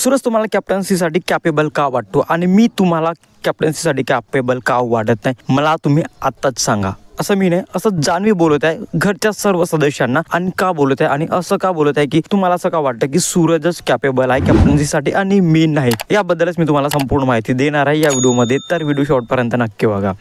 सूरज तुम्हाला कॅप्टन्सीसाठी कॅपेबल का वाटतो आणि मी तुम्हाला कॅप्टन्सीसाठी कॅपेबल का वाटत नाही, मला तुम्ही आत्ताच सांगा। असं मी नाही, असं जान्हवी बोलत आहे घरच्या सर्व सदस्यांना। आणि का बोलत आहे आणि असं का बोलत आहे की तुम्हाला असं का वाटतं की सूरजच कॅपेबल आहे कॅप्टन्सीसाठी आणि मी नाही, याबद्दलच मी तुम्हाला संपूर्ण माहिती देणार आहे या व्हिडिओमध्ये, तर व्हिडिओ शेवटपर्यंत नक्की बघा।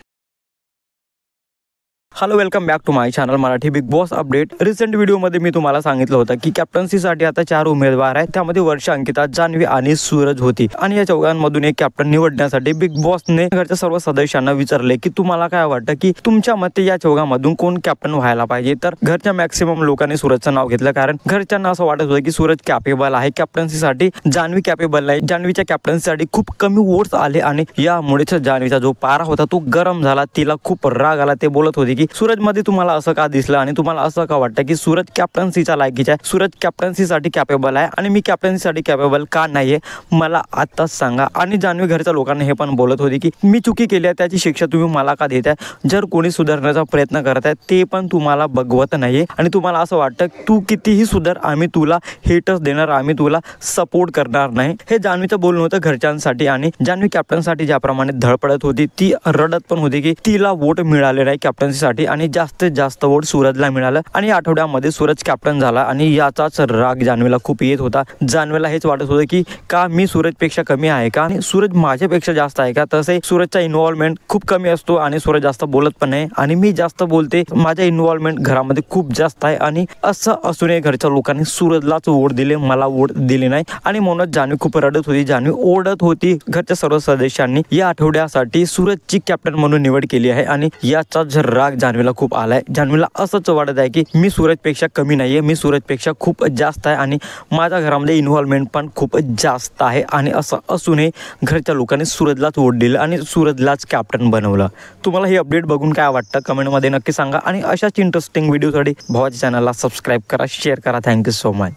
Hello, welcome back to my channel Marathi Bigg Boss update. Recent व्हिडिओमध्ये मी तुम्हाला सांगितलं होतं की कॅप्टन्सीसाठी आता 4 उमेदवार आहेत, त्यामध्ये वर्षा, अंकिता, जान्हवी आणि सूरज होती। आणि या चौघांमधून एक कॅप्टन निवडण्यासाठी बिग बॉसने घरच्या सर्व सदस्यांना विचारले की तुम्हाला काय वाटतं की तुमच्या मते या चौघांमधून कोण कॅप्टन व्हायला पाहिजे। तर घरच्या मॅक्सिमम लोकांनी सूरजचं नाव घेतलं, कारण घरच्यांना असं वाटत होतं की सूरज कॅपेबल आहे कॅप्टन्सीसाठी, जान्हवी कॅपेबल नाही। जान्हवीच्या कॅप्टन्सीसाठी खूप कमी वोट्स आले आणि यामुळेच जान्हवीचा जो पारा होता तो गरम झाला, तिला खूप राग आला। ते बोलत होती की सूरज मध्ये तुम्हाला असं का दिसलं आणि तुम्हाला असं का वाटतं की सूरज कॅप्टन्सीचा लायकीचा आहे, सूरज कॅप्टन्सीसाठी कॅपेबल आहे आणि मी कॅप्टन्सीसाठी कॅपेबल का नाहीये, मला आत्ताच सांगा। आणि जान्हवी घरच्या लोकांना हे पण बोलत होती की मी चुकी केली आहे त्याची शिक्षा तुम्ही मला का देताय, जर कोणी सुधारण्याचा प्रयत्न करत आहे ते पण तुम्हाला बघवत नाहीये आणि तुम्हाला असं वाटतं तू कितीही सुधार आम्ही तुला हेटच देणार, आम्ही तुला सपोर्ट करणार नाही। हे जान्हवीचं बोलणं होतं घरच्यांसाठी। आणि जान्हवी कॅप्टनसाठी ज्याप्रमाणे धडपडत होती ती रडत पण होती की तिला वोट मिळाले नाही कॅप्टन्सीसाठी आणि जास्तीत जास्त वोट सूरजला मिळालं आणि आठवड्यामध्ये सूरज कॅप्टन झाला आणि याचाच राग जान्हवीला खूप येत होता। जान्हवीला हेच वाटत होतं की का मी सूरजपेक्षा कमी आहे का आणि सूरज माझ्यापेक्षा जास्त आहे का। तसे सूरजचा इन्व्हॉल्वमेंट खूप कमी असतो आणि सूरज जास्त बोलत पण नाही आणि मी जास्त बोलते, माझ्या इन्व्हॉल्वमेंट घरामध्ये खूप जास्त आहे। आणि असं असूनही घरच्या लोकांनी सूरजलाच वोट दिले, मला वोट दिले नाही आणि म्हणून जान्हवी खूप रडत होती, जान्हवी ओरडत होती। घरच्या सर्व सदस्यांनी या आठवड्यासाठी सूरजची कॅप्टन म्हणून निवड केली आहे आणि याचाच राग जान्हवीला खूप आलाय। जान्हवीला असंच वाटत आहे की मी सूरजपेक्षा कमी नाहीये, मी सूरजपेक्षा खूप जास्त आहे आणि माझ्या घरामध्ये इन्व्हॉल्वमेंट पण खूप जास्त आहे। आणि असं असूनही घरच्या लोकांनी सूरजलाच वोट दिलं आणि सूरजलाच कॅप्टन बनवलं। तुम्हाला हे अपडेट बघून काय वाटतं कमेंटमध्ये नक्की सांगा आणि अशाच इंटरेस्टिंग व्हिडिओसाठी भावाच्या चॅनलला सबस्क्राईब करा, शेअर करा। Thank you so much.